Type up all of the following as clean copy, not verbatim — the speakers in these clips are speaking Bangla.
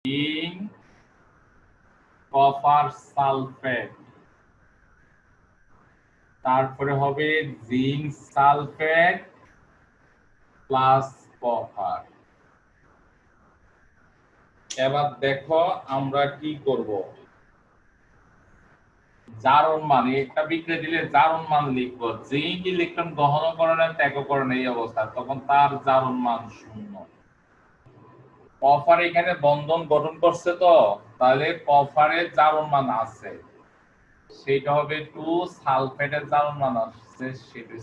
জিঙ্ক কপার সালফেট, তারপরে হবে জিঙ্ক সালফেট প্লাস কপার। এবার দেখো আমরা কি করব। জারণ মান, একটা বিক্রিয়া দিলে জারণ মান লিখবো। জিঙ্ক ইলেকট্রন গ্রহণ করে না, ত্যাগ করে না, এই অবস্থা, তখন তার জারণ মান 0। কপার এখানে বন্ধন গঠন করছে, তো তাহলে কপারের জারণ মান আছে, সেটা হবে 2। সালফেটের জারণ মান আছে সেটা,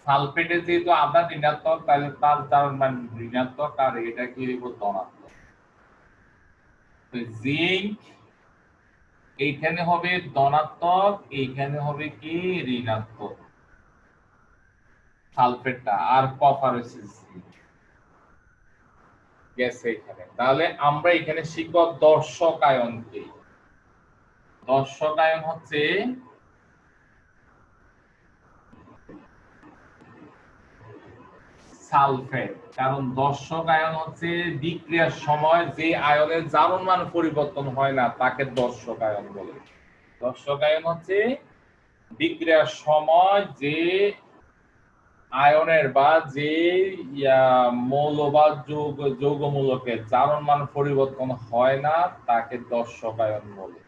সালফেটে যেহেতু আধা ঋণাত্মক, তাহলে তার জারণ মান ঋণাত্মক, আর এটা কি লিখবো ধনাত্মক। জিঙ্ক এইখানে হবে ধনাত্মক, এইখানে হবে কি ঋণাত্মক সালফেটটা, আর কপার হচ্ছে গেছে এখানে। তাহলে আমরা এখানে শিখব দর্শক আয়ন কি। দর্শক আয়ন হচ্ছে সালফেট, কারণ দর্শক আয়ন হচ্ছে বিক্রিয়ার সময় যে আয়নের জারণ মান পরিবর্তন হয় না তাকে দর্শক আয়ন বলে। দর্শক আয়ন হচ্ছে বিক্রিয়ার সময় যে আয়নের বা যে মৌল বা যৌগমূলকের জারণ মান পরিবর্তন হয় না তাকে দর্শক আয়ন বলে।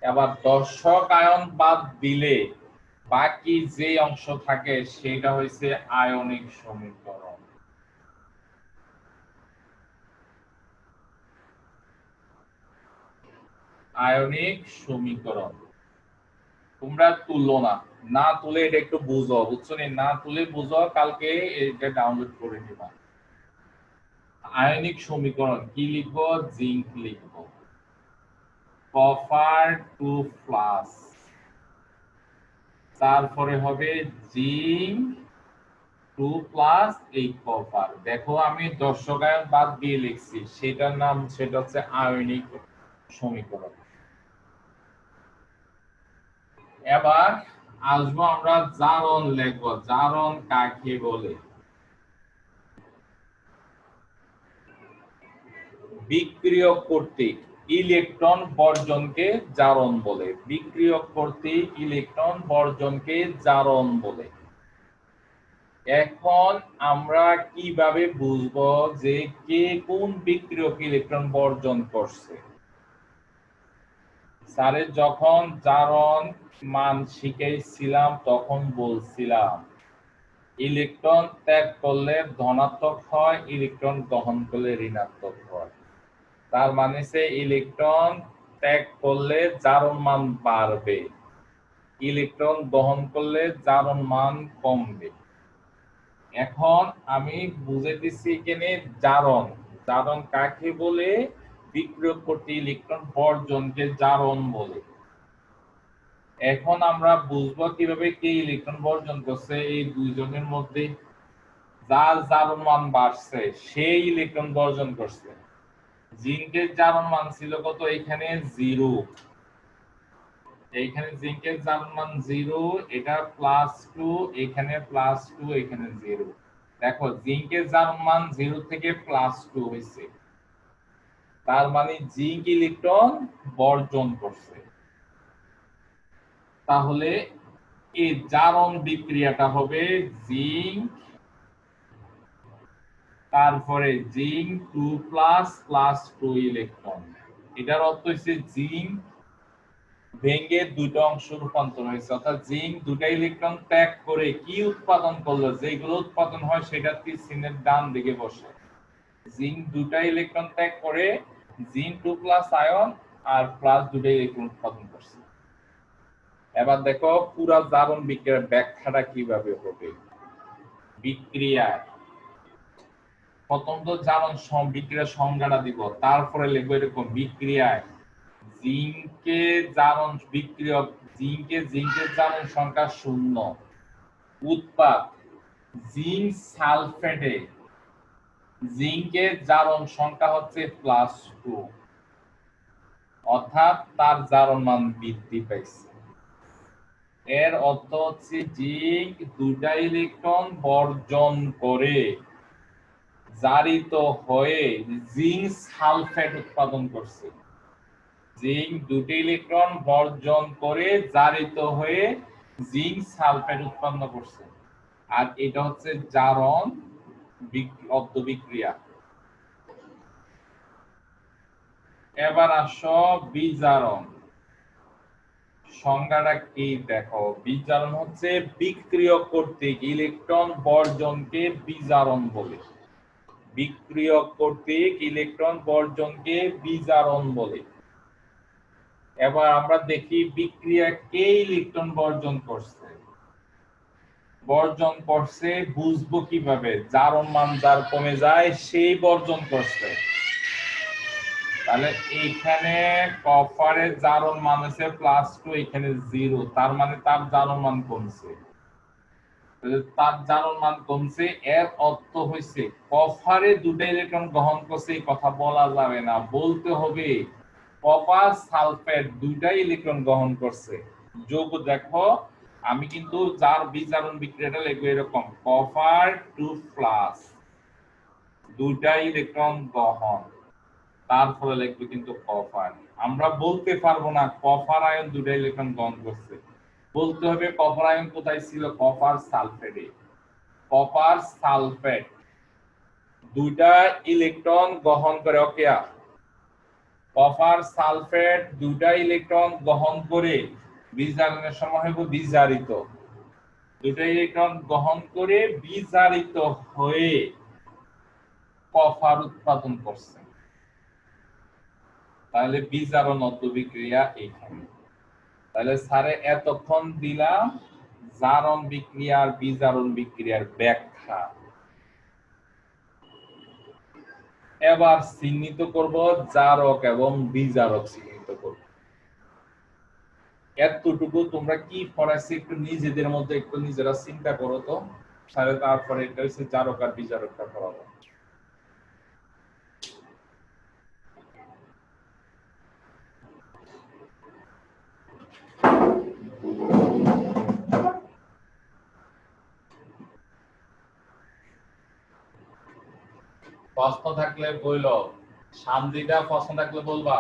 এবার দর্শক আয়ন বাদ দিলে বাকি যে অংশ থাকে সেটা হচ্ছে আয়নিক সমীকরণ। আয়নিক সমীকরণ তোমরা তুললো না, না তুলে এটা একটু বুঝো, বুঝছো না তুলে বুঝো, কালকে এটা ডাউনলোড করে নিবা। আয়নিক সমীকরণ কি লিখবো? জিঙ্ক লিখবো, কপার 2 প্লাস, তারপরে হবে জিঙ্ক 2 প্লাস এই কপার। দেখো আমি দর্শক আয়ন বাদ দিয়ে লিখছি, সেটার নাম সেটা হচ্ছে আয়নিক সমীকরণ। এবার আসবো আমরা জারণ লিখবো। জারণ কাকে বলে? বিক্রিয়ক কর্তৃক ইলেকট্রন বর্জনকে জারণ বলে। বিক্রিয়ক কর্তৃক ইলেকট্রন বর্জনকে জারণ বলে। এখন আমরা কিভাবে বুঝবো যে কে কোন বিক্রিয়ক ইলেকট্রন বর্জন করছে? স্যারে যখন জারণ মান শিখাইছিলাম তখন বলছিলাম ইলেকট্রন ত্যাগ করলে ধনাত্মক হয়, ইলেকট্রন গ্রহণ করলে ঋণাত্মক হয়। তার মানে সে ইলেকট্রন ত্যাগ করলে জারণ মান বাড়বে, ইলেকট্রন গ্রহণ করলে জারণ মান কমবে। এখন আমি বুঝে দিচ্ছি এখানে জারণ। জারণ কাকে বলে? বিক্রিয়ক কর্তৃক ইলেকট্রন বর্জনকে জারণ বলে। এখন আমরা বুঝবো কিভাবে কে ইলেকট্রন বর্জন করছে। এই দুইজনের মধ্যে যার জারণ মান বাড়ছে সেই ইলেকট্রন বর্জন করছে। জিঙ্কের জারণ মান ছিল কত? এখানে 0, এইখানে জিঙ্কের জারণ মান 0, এটা +2, এখানে +2, এখানে 0। দেখো জিঙ্কের জারণ মান 0 থেকে +2 হয়েছে, তার মানে জিঙ্ক ইলেকট্রন বর্জন করছে। তাহলে এই জারণ বিক্রিয়াটা হবে জিঙ্ক, তারপরে জিঙ্ক 2 প্লাস +2 ইলেকট্রন। এটার অর্থ হচ্ছে জিঙ্ক ভেঙে দুটো অংশ রূপান্তর হয়েছে, অর্থাৎ জিঙ্ক দুটা ইলেকট্রন ত্যাগ করে কি উৎপাদন করলো? যেগুলো উৎপাদন হয় সেটা চিহ্নের ডান দিকে বসে। জিঙ্ক দুটা ইলেকট্রন ত্যাগ করে জিঙ্ক 2 প্লাস আয়ন আর প্লাস দুটো ইলেকট্রন উৎপাদন করছে। এবার দেখো পুরা জারণ বিক্রিয়ার ব্যাখ্যাটা কিভাবে হবে। বিক্রিয়ায় প্রথম তো জারণ বিক্রিয়ার সংজ্ঞাটা দিব, তারপরে লিখবো এরকম বিক্রিয়ায় জিঙ্কের জারণ বিক্রিয়ক জিঙ্কের জারণ সংখ্যা 0, উৎপাদ জিঙ্ক সালফেটে জিঙ্কের জারণ সংখ্যা হচ্ছে +2, অর্থাৎ তার জারণ মান বৃদ্ধি পাইছে। এর অর্থ হচ্ছে জিঙ্ক দুটা ইলেকট্রন বর্জন করে জারিত হয়ে জিঙ্ক সালফেট উৎপাদন করছে। জিঙ্ক দুটি ইলেকট্রন বর্জন করে জারিত হয়ে জিঙ্ক সালফেট উৎপন্ন করছে, আর এটা হচ্ছে জারণ বিক্রিয়া। এবার আসো বিজারণ। সংজ্ঞাটা কি দেখো, বিজারণ হচ্ছে বিক্রিয়ক কর্তৃক ইলেকট্রন বর্জনকে বিজারণ বলে। বিক্রিয়ক কর্তৃক ইলেকট্রন বর্জনকে বিজারণ বলে। এবার আমরা দেখি বিক্রিয়া কে ইলেকট্রন বর্জন করছে। বর্জন করছে বুঝবো কিভাবে, জারণ মান যার কমে যায় সেই বর্জন করছে। তাহলে এইখানে কপারের জারণ মান হচ্ছে +2, এখানে 0, তার মানে তার জারণ মান কমছে। তার জারণ মান কমছে এর অর্থ হইছে কপারে দুটো ইলেকট্রন গ্রহণ করছে এই কথা বলা যাবে না, বলতে হবে কপার সালফেট দুইটাই ইলেকট্রন গ্রহণ করছে। যোগ দেখো আমি কিন্তু যার বিজারণ বিক্রিয়াটা লিখবো এরকম, কপার 2+, দুইটাই ইলেকট্রন গ্রহণ, তারপরে লিখবে কিন্তু কপার। আমরা বলতে পারবো না কপার আয়ন দুটো ইলেকট্রন গ্রহণ করছে, বলতে হবে কপার আয়ন কোথায় ছিল, কপার সালফেটে। কপার সালফেট দুইটা ইলেকট্রন গ্রহণ করে, ওকে, কপার সালফেট দুইটা ইলেকট্রন গ্রহণ করে বিজারণের সময় হবে বিজারিত, দুইটা ইলেকট্রন গ্রহণ করে বিজারিত হয়ে কপার উৎপাদন করছে। তাহলে বিজারণ বিক্রিয়া এইখানে। তাহলে স্যারে এতক্ষণ দিলাম জারণ বিক্রিয়া আর বিজারণ বিক্রিয়ার ব্যাখ্যা। এবার চিহ্নিত করব জারক এবং বিজারক চিহ্নিত করব। এতটুকু তোমরা কি পড়াইছি একটু নিজেদের মধ্যে একটু নিজেরা চিন্তা করো তো, স্যারে তারপরে এটা হচ্ছে জারক আর বিজারকটা পড়াবো। প্রশ্ন থাকলে বইলো, সামদিটা প্রশ্ন থাকলে বলবা।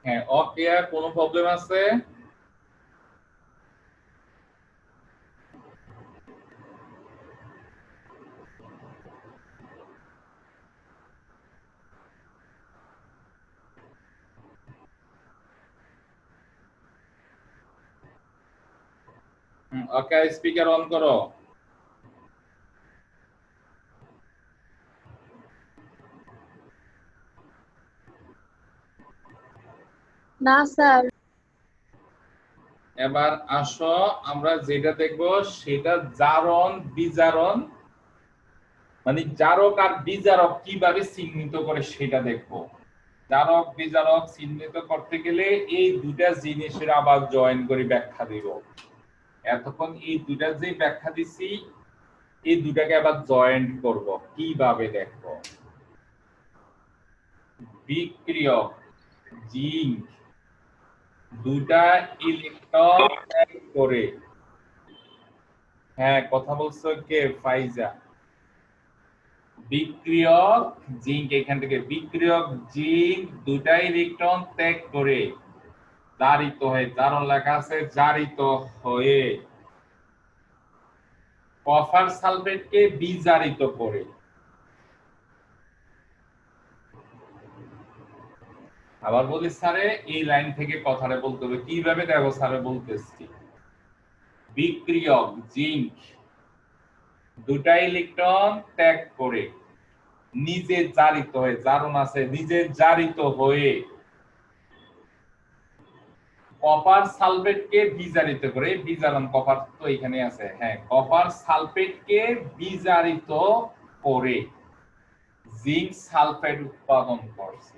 হ্যাঁ, ওকে, কোনো প্রবলেম আছে? ওকে, স্পিকার অন করো। না স্যার। এবার আসো আমরা যেটা দেখব সেটা জারণ বিজারণ, মানে জারক আর বিজারক কিভাবে চিহ্নিত করে সেটা দেখব। জারক বিজারক চিহ্নিত করতে গেলে এই দুটা জিনিসের আবার জয়েন করে ব্যাখ্যা দিব। এতক্ষণ এই দুটা যে ব্যাখ্যা দিছি এই দুটাকে আবার জয়েন্ট করব, কিভাবে দেখব। বিক্রিয়ক জিঙ্ক দুটা ইলেকট্রন ত্যাগ করে, হ্যাঁ কথা বলছো কে, ফাইজা। বিক্রিয়ক জিঙ্ক, এখান থেকে বিক্রিয়ক জিঙ্ক দুটা ইলেকট্রন ত্যাগ করে জারিত হয়ে, জারণ লেখা আছে, জারিত হয়ে কপার সালফেটকে বিজারিত করে। আবার বলি স্যারে এই লাইন থেকে কথাটা বলতে হবে কিভাবে, দেখো স্যারে বলতেছি। বিক্রিয়ক জিঙ্ক দুটা ইলেকট্রন ত্যাগ করে নিজে জারিত হয়ে, জারণ আছে, নিজে জারিত হয়ে কপার সালফেটকে বিজারিত করে, বিজারণ কপার তো এখানে আছে, হ্যাঁ, কপার সালফেটকে বিজারিত করে জিঙ্ক সালফেট উৎপাদন করছে।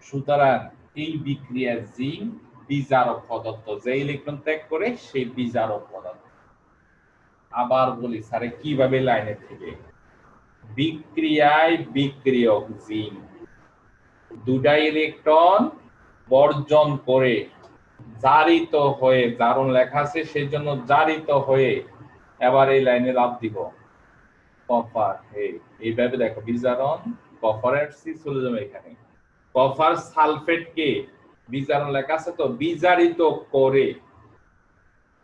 সুতরাং এই বিক্রিয়া জিঙ্ক বিজারক পদার্থ, যে ইলেকট্রন ত্যাগ করে সেই বিজারক পদার্থ। আবার বলি স্যারে কিভাবে লাইনের থেকে, বিক্রিয়ায় বিক্রিয়ক জিঙ্ক দুটা ইলেকট্রন বর্জন করে জারিত হয়ে, জারণ লেখা আছে সেই জন্য জারিত হয়ে, এবার এই লাইনে লাভ দিব কপার, এইভাবে দেখো বিজারণ কপারের সি চলে যাবে এখানে, কপার সালফেটকে বিজারণ লেখা আছে তো বিজারিত করে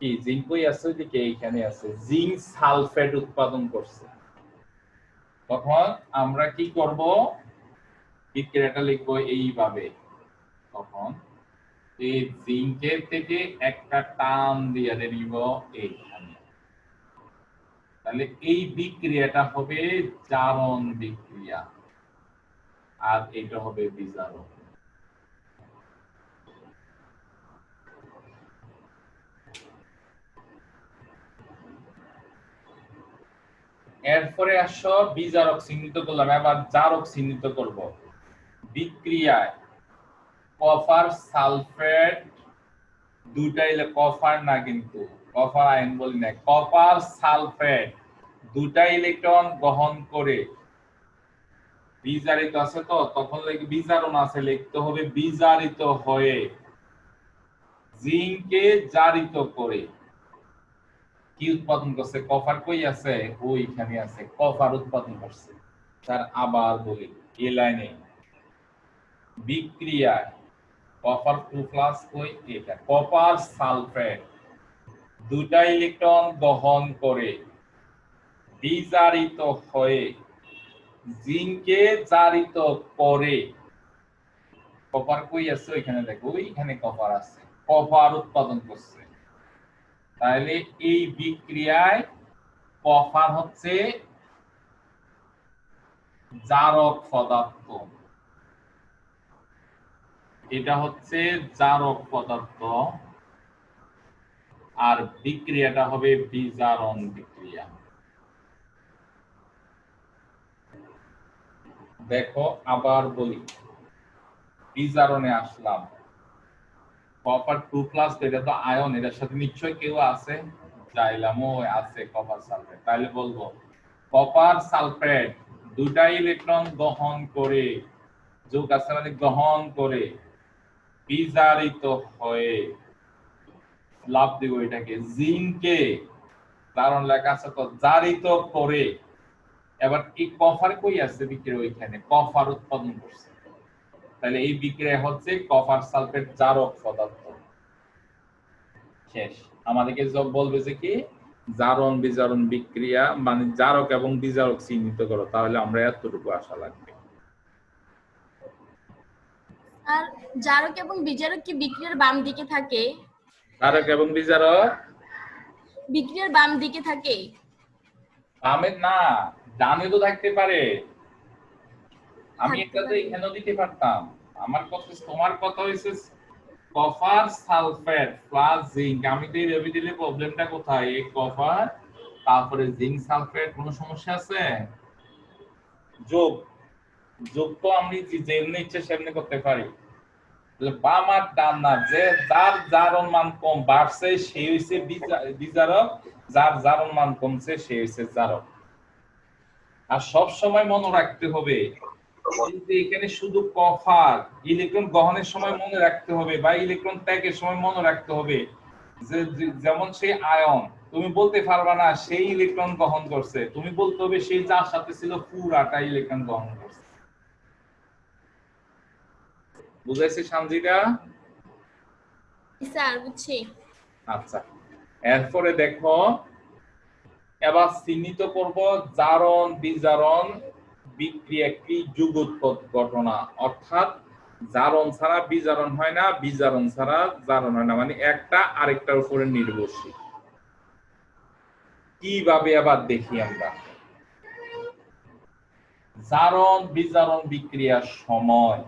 কি জিঙ্কই আছে দিকে এইখানে আছে জিঙ্ক সালফেট উৎপাদন করছে। তখন আমরা কি করব, বিক্রিয়াটা লিখবো এইভাবে। তখন এই জিঙ্কের থেকে একটা টান দিয়ে নিব এইখানে, তাহলে এই বিক্রিয়াটা হবে জারণ বিক্রিয়া আর এটা হবে বিজারণ। এরপরে আসো বিজারক চিহ্নিত করলাম, এবার জারক চিহ্নিত করব। বিক্রিয়ায় কপার সালফেট দুটা কপার না, কিন্তু কপার আয়ন বলি না, কপার সালফেট দুটা ইলেকট্রন গ্রহণ করে বিজারিত আছে তো, তখন লিখে বিজারণ আছে, লিখতে হবে বিজারিত হয়ে জিঙ্ককে জারিত করে কি উৎপাদন করছে, কপার কই আছে, ওইখানে আছে, কপার উৎপাদন করছে। তার আবার বলি এই লাইনে বিক্রিয়ায় কপার 2+ কই, এটা কপার সালফেট দুটা ইলেকট্রন গ্রহণ করে বিজারিত হয়ে জিঙ্ককে জারিত করে, কপার কই আছে ওইখানে দেখো, ওইখানে কপার আছে, কপার উৎপাদন করছে। তাহলে এই বিক্রিয়ায় কপার হচ্ছে জারক পদার্থ, এটা হচ্ছে জারক পদার্থ, আর বিক্রিয়াটা হবে বিজারণ বিক্রিয়া। দেখো আবার বলি, বিজারণে আসলাম, কপার 2+, এটা তো আয়ন, এটার সাথে নিশ্চয়ই কেউ আছে, জাইলামও আছে কপার সালফেট। তাহলে বলবো কপার সালফেট দুটা ইলেকট্রন গ্রহণ করে, যোগ আছে মানে গ্রহণ করে, বিজারিত হয়ে লাভ দিব এটাকে জিঙ্ককে, কারণ লেখা আছে তো জারিত করে, এবার কি কপার কই আছে বিক্রিয়া, ওইখানে কপার উৎপাদন করছে। তাহলে এই বিক্রিয়া হচ্ছে কপার সালফেট জারক পদার্থ। শেষ। আমাদেরকে সব বলবে যে কি জারণ বিজারণ বিক্রিয়া মানে জারক এবং বিজারক চিহ্নিত করো, তাহলে আমরা এতটুকু আশা লাগবে। আর জারক এবং বিজারক কি বিক্রিয়ার বাম দিকে থাকে? জারক এবং বিজারক বিক্রিয়ার বাম দিকে থাকে? বামে না, ডানে তো থাকতে পারে। আমি একটা তো এখানেও দিতে পারতাম। আমার কথা, তোমার কথা হইছে কপার সালফেট প্লাস জিঙ্ক, আমি তো এইভাবে দিলে প্রবলেমটা কোথায়, এই কপার তারপরে জিঙ্ক সালফেট, কোনো সমস্যা আছে? যোগ যোগ তো আমি যেমনি ইচ্ছে সেমনি করতে পারি। তাহলে বাম আর ডান না, যে যার জারণ মান কম বাড়ছে সে হইছে বিজারক, যার জারণ মান কমছে সে হইছে জারক। আর সব সময় মনে রাখতে হবে এখানে শুধু কপার ইলেকট্রন গ্রহণের সময় মনে রাখতে হবে বা ইলেকট্রন ত্যাগের সময় মনে রাখতে হবে যে যেমন সেই আয়ন, তুমি বলতে পারবা না সেই ইলেকট্রন গ্রহণ করছে, তুমি বলতে হবে সেই যার সাথে ছিল পুরাটা ইলেকট্রন গ্রহণ করছে। বুঝাইছে সানজিদা? স্যার বুঝছি। আচ্ছা, এরপরে দেখো এবার চিহ্নিত করব জারণ বিজারণ বিক্রিয়া কি যুগোৎপদ ঘটনা, অর্থাৎ জারণ ছাড়া বিজারণ হয় না, বিজারণ ছাড়া জারণ হয় না, মানে একটা আরেকটার উপরে নির্ভরশীল। কিভাবে আবার দেখি আমরা, জারণ বিজারণ বিক্রিয়ার সময়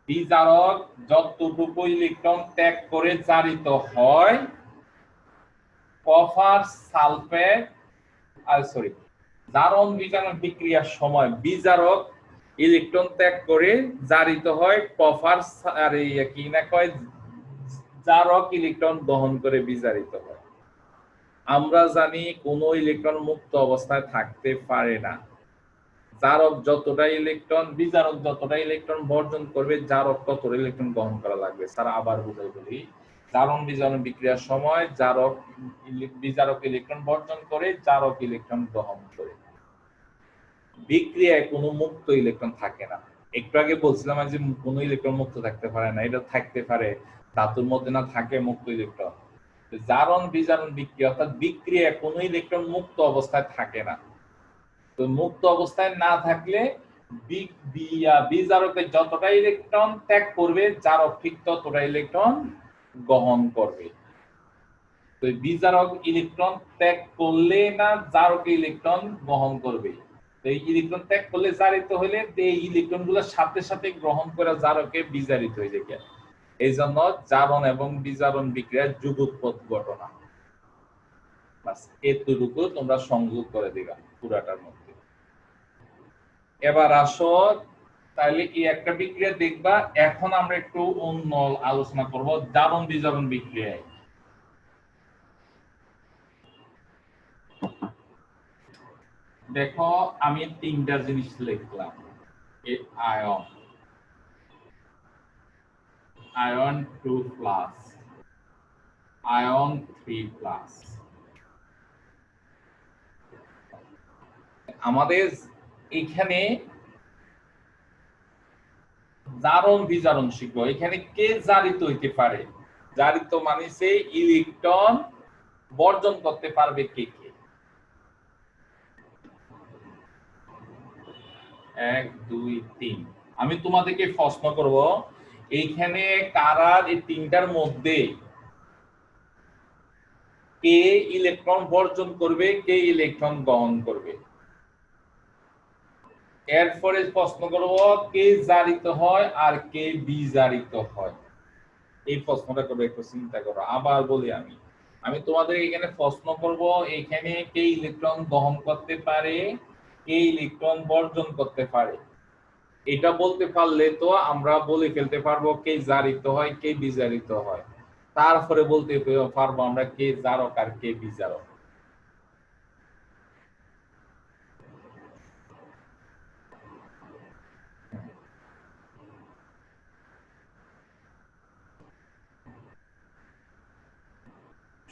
বিজারক যতটুকু ইলেকট্রন ত্যাগ করে জারিত হয়, কপার সালফেট জারণ বিজারণ বিক্রিয়ার সময় বিজারক ইলেকট্রন ত্যাগ করে জারিত হয়, কপার কি না কয় জারক ইলেকট্রন দহন করে বিজারিত হয়। আমরা জানি কোন ইলেকট্রন মুক্ত অবস্থায় থাকতে পারে না। জারক যতটা ইলেকট্রন, বিজারক যতটা ইলেকট্রন বর্জন করবে, জারক ততটা ইলেকট্রন গ্রহণ করা লাগবে। স্যার আবার বুঝাই বলি, জারণ বিজারণ বিক্রিয়ার সময় বিজারক ইলেকট্রন বর্জন করে, জারক ইলেকট্রন গ্রহণ করে। বিক্রিয়ায় কোনো মুক্ত ইলেকট্রন থাকে না। একটু আগে বলছিলাম যে কোনো ইলেকট্রন মুক্ত থাকতে পারে না, এটা থাকতে পারে, ধাতুর মধ্যে না থাকে মুক্ত ইলেকট্রন। জারণ বিজারণ বিক্রিয়া অর্থাৎ বিক্রিয়ায় কোনো ইলেকট্রন মুক্ত অবস্থায় থাকে না। তো মুক্ত অবস্থায় না থাকলে বিজারকে যতটা ইলেকট্রন ত্যাগ করবে, জারক ঠিক ততটা ইলেকট্রন গ্রহণ করবে। তো বিজারক ইলেকট্রন ত্যাগ করলে না জারক ইলেকট্রন গ্রহণ করবে। এই ইলেকট্রন ত্যাগ করলে জারিত হলে এই ইলেকট্রন গুলোর সাথে সাথে গ্রহণ করে জারকে বিজারিত হয়ে যায়। এই জন্য জারণ এবং বিজারণ বিক্রিয়ার যুগোৎপদ ঘটনা। এতটুকু তোমরা সংযোগ করে দিবা পুরাটার মধ্যে। এবার আসো, তাহলে এই একটা বিক্রিয়া দেখবা। এখন আমরা একটু অন্য আলোচনা করব জারণ বিজারণ বিক্রিয়ায়। দেখো আমি তিনটা জিনিস লিখলাম, আয়ন, আয়ন 2+, আয়ন 3+। আমাদের এখানে জারণ বিজারণ শিখবো। এখানে কে জারিত হইতে পারে? জারিত মানে সে ইলেকট্রন বর্জন করতে পারবে কে কে? 1 2 3। আমি তোমাদেরকে প্রশ্ন করব, এইখানে কারা এই তিনটার মধ্যে কে ইলেকট্রন বর্জন করবে, কে ইলেকট্রন গ্রহণ করবে? এরপরে প্রশ্ন করব কে জারিত হয় আর কে বিজারিত হয়। এই প্রশ্নটা করবে, একটু চিন্তা করো। আবার বলি, আমি তোমাদের এখানে প্রশ্ন করব, এখানে কে ইলেকট্রন গ্রহণ করতে পারে, কে ইলেকট্রন বর্জন করতে পারে। এটা বলতে পারলে তো আমরা বলে ফেলতে পারবো কে জারিত হয়, কে বিজারিত হয়। তারপরে বলতে পারবো আমরা কে জারক আর কে বিজারক।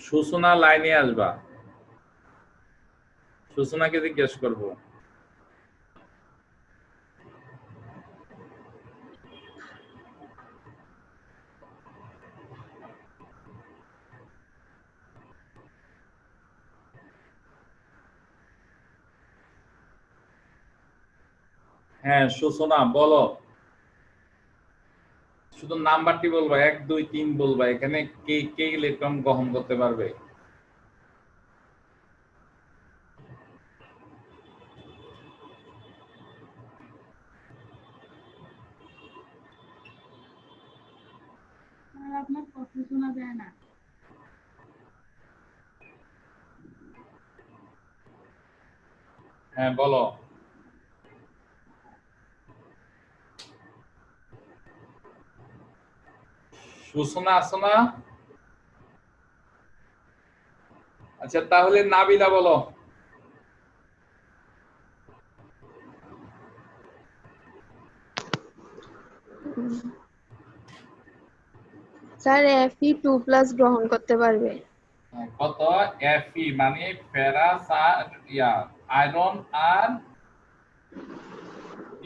সূচনা লাইনে আসবা, সূচনাকে জিজ্ঞেস করব। হ্যাঁ সূচনা বলো, শুধু নাম্বারটি বলবা, 1 2 3 বলবা। এখানে কে কে ইলেকট্রন গ্রহণ করতে পারবে? আপনার কথা শোনা যায় না। হ্যাঁ বলো। সূচনা আসো না? আচ্ছা তাহলে নাবিলা বলো। স্যার Fe2+ গ্রহণ করতে পারবে। কত? Fe মানে ফেরাস আর আয়রন আর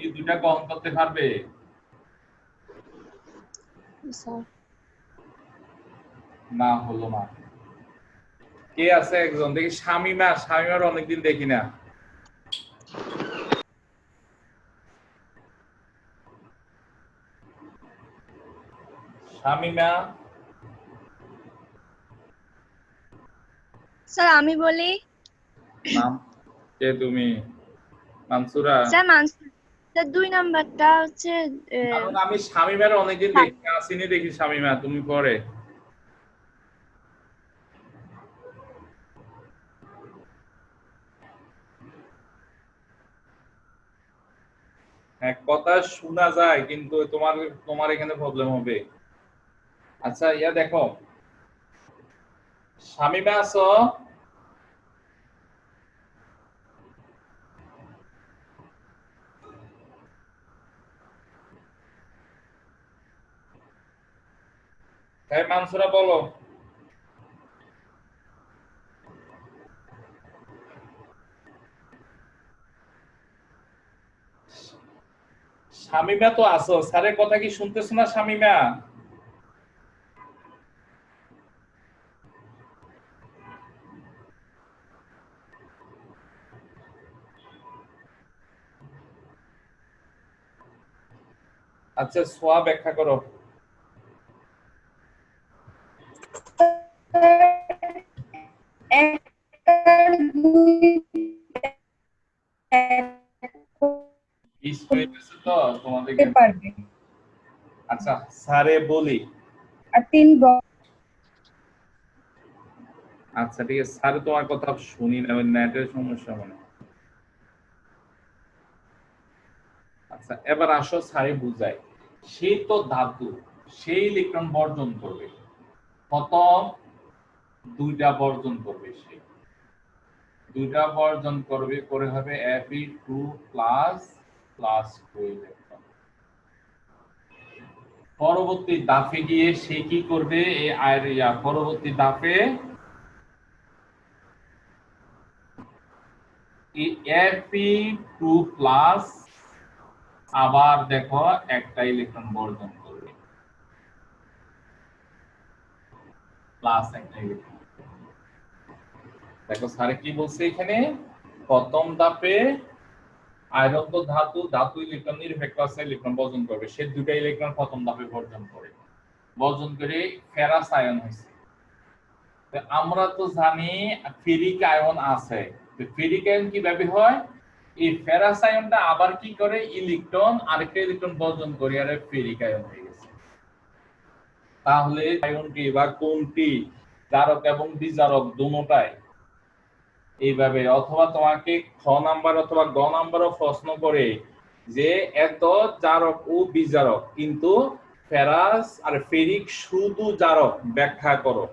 এই দুটা গ্রহণ করতে পারবে? স্যার না হলো না। কে আছে একজন দেখি? শামিমার অনেকদিন দেখি না। শামিমা স্যার আমি বলি। নাম কে তুমি? মানসুরা? স্যার স্যার 2 নাম্বারটা হচ্ছে কারণ আমি শামিমার অনেকদিন দেখি আসিনি, দেখি শামিমা তুমি পরে। এক কথা শোনা যায় কিন্তু তোমার তোমার এখানে প্রবলেম হবে। আচ্ছা ইয়া দেখো, শামিমা আছো? হ্যাঁ মানসুরা বলো। শামিমা তো আছো, স্যারের কথা কি শুনতেছো না শামিমা? আচ্ছা সোয়া ব্যাখ্যা করো। স্কুলে গেছো তো তোমাদের পারবে। আচ্ছা স্যারে বলি। আর 3 আচ্ছা ঠিক আছে, স্যার তোমার কথা শুনি না, নেটের সমস্যা মনে হয়। আচ্ছা এবার আসো স্যারে বুঝাই। সেই তো ধাতু, সেই ইলেকট্রন বর্জন করবে কত? 2টা বর্জন করবে, সে 2টা বর্জন করবে, করে হবে Fe2 প্লাস 2 ইলেকট্রন। পরবর্তী ধাপে গিয়ে সে কি করবে? এই আয়রিয়া পরবর্তী ধাপে এই Fe2 প্লাস আবার দেখো একটা ইলেকট্রন বর্জন করবে, প্লাস একটা ইলেকট্রন। দেখো স্যার কি বলছে এখানে, প্রথম ধাপে আয়রন তো ধাতু, ধাতু ইলেকট্রন নিরপেক্ষ আছে, ইলেকট্রন বর্জন করবে, সে 2টা ইলেকট্রন প্রথম ধাপে বর্জন করে, বর্জন করে ফেরাস আয়ন হয়েছে। আমরা তো জানি ফেরিক আয়ন আছে, ফেরিক আয়ন কিভাবে হয়? এই ফেরাস আয়নটা আবার কি করে? ইলেকট্রন আরেকটা ইলেকট্রন বর্জন করে আর ফেরিক আয়ন হয়ে গেছে। তাহলে আয়নটি বা কোনটি জারক এবং বিজারক দুটোটাই এইভাবে, অথবা তোমাকে খ নাম্বার অথবা গ নাম্বারও প্রশ্ন করে যে এত জারক ও বিজারক, কিন্তু ফেরাস আর ফেরিক শুধু জারক, ব্যাখ্যা করো।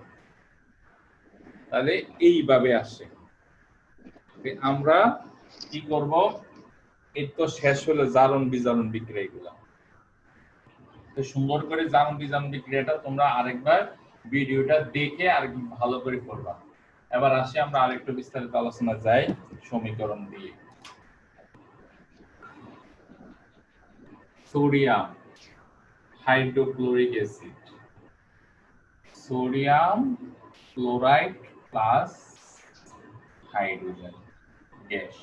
তাহলে এইভাবে আসে। আমরা কি করব? এই তো শেষ হলো জারণ বিজারণ বিক্রিয়া, এগুলা তো সুন্দর করে জারণ বিজারণ বিক্রিয়াটা তোমরা আরেকবার ভিডিওটা দেখে আর ভালো করে করবা। এবার আসি আমরা আরেকটু বিস্তারিত আলোচনা যাই সমীকরণ দিয়ে। Sodium hydrochloric acid, sodium chloride plus hydrogen gas.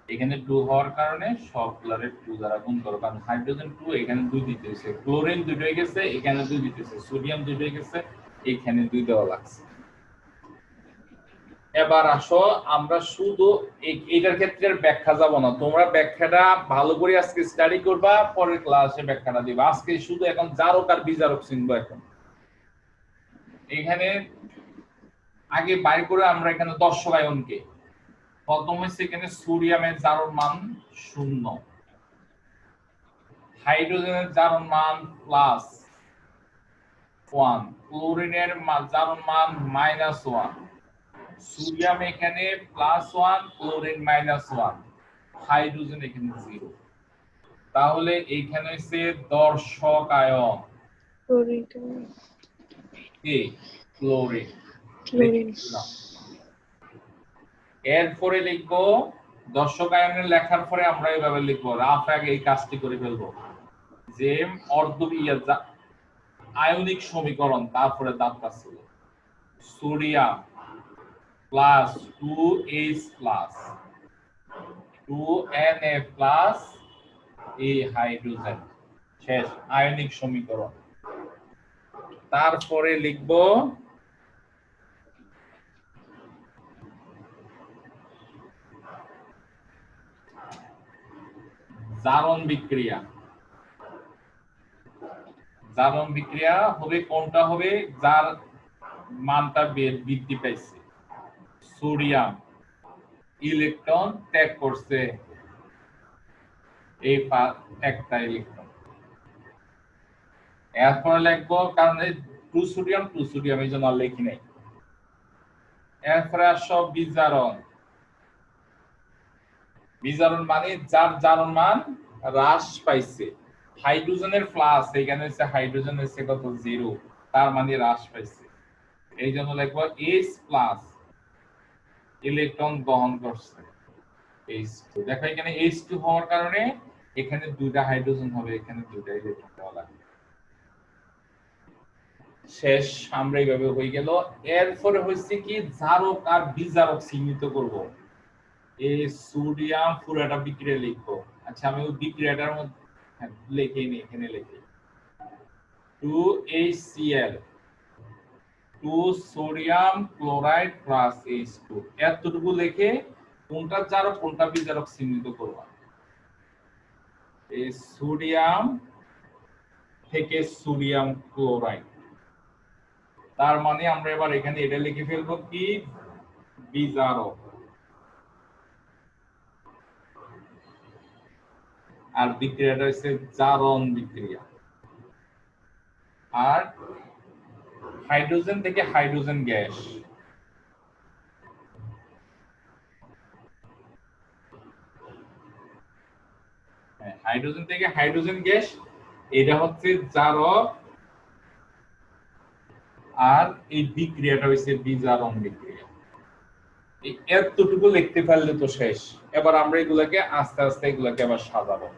এখানে 2 হওয়ার কারণে সবগুলোরে 2 দ্বারা গুণ করো, কারণ হাইড্রোজেন 2 এখানে 2 দিতে হয়েছে, ক্লোরিন 2 হয়ে গেছে, এখানে 2 দিতে হয়েছে, সোডিয়াম 2 হয়ে গেছে, এখানে 2 দেওয়া লাগছে। এবার আসো আমরা শুধু এইটার ক্ষেত্রে ব্যাখ্যা যাব না, তোমরা ব্যাখ্যাটা ভালো করে আজকে স্টাডি করবা, পরের ক্লাসে ব্যাখ্যাটা দিবা। আজকে শুধু এখন জারক আর বিজারক চিনবো। এখন এখানে আগে বাইর করে আমরা এখানে দর্শক আয়নকে, প্রথম হচ্ছে এখানে সোডিয়ামের জারণ মান 0, হাইড্রোজেনের জারণ মান +1, ক্লোরিনের জারণ মান -1, সোডিয়াম এখানে +1, ক্লোরিন -1, হাইড্রোজেন এখানে 0। তাহলে এইখানে হচ্ছে দর্শক আয়ন কি? ক্লোরিন। এরপরে লিখবো দর্শক আয়নের, লেখার পরে আমরা এইভাবে লিখবো, রাফ আগে এই কাজটি করে ফেলবো যে আয়নিক সমীকরণ, তারপরে দাঁতটা ছিল sodium plus 2H plus 2Na plus এই হাইড্রোজেন, শেষ আয়নিক সমীকরণ। তারপরে লিখব জারণ বিক্রিয়া। জারণ বিক্রিয়া হবে কোনটা হবে যার মানটা বৃদ্ধি পাইছে। সোডিয়াম ইলেকট্রন ত্যাগ করছে এই একটা ইলেকট্রন। এরপরে লিখবো কারণ টু সোডিয়াম এই জন্য লিখি নাই। এরপরে সব বিজারণ। বিজারণ মানে যার জারণ মান হ্রাস পাইছে। হাইড্রোজেনের প্লাস এখানে হচ্ছে হাইড্রোজেন হচ্ছে কত 0 তার মানে হ্রাস পাইছে। এই জন্য লিখবো H+ ইলেকট্রন গ্রহণ করছে H2। দেখো এখানে H2 হওয়ার কারণে এখানে দুইটা হাইড্রোজেন হবে, এখানে দুইটা ইলেকট্রন দেওয়া লাগবে। শেষ আমরা এইভাবে হয়ে গেল। এরপরে হচ্ছে কি জারক আর বিজারক চিহ্নিত করব। এই সোডিয়াম পুরোটা বিক্রিয়া লিখবো। আচ্ছা আমি ওই বিক্রিয়াটার মধ্যে লিখে নিই, এখানে লিখি 2HCl 2 sodium chloride plus H2 এতটুকু লিখে কোনটা জারক কোনটা বিজারক চিহ্নিত করব। এই সোডিয়াম থেকে সোডিয়াম ক্লোরাইড, তার মানে আমরা এবার এখানে এটা লিখে ফেলবো কি বিজারক। আর বিক্রিয়াটা হচ্ছে জারণ বিক্রিয়া। আর হাইড্রোজেন থেকে হাইড্রোজেন গ্যাস, হাইড্রোজেন থেকে হাইড্রোজেন গ্যাস এটা হচ্ছে জারক। আর এই বিক্রিয়াটা হচ্ছে বিজারণ বিক্রিয়া। এই এতটুকু লিখতে পারলে তো শেষ। এবার আমরা এগুলাকে আস্তে আস্তে এগুলাকে আবার সাজাবো।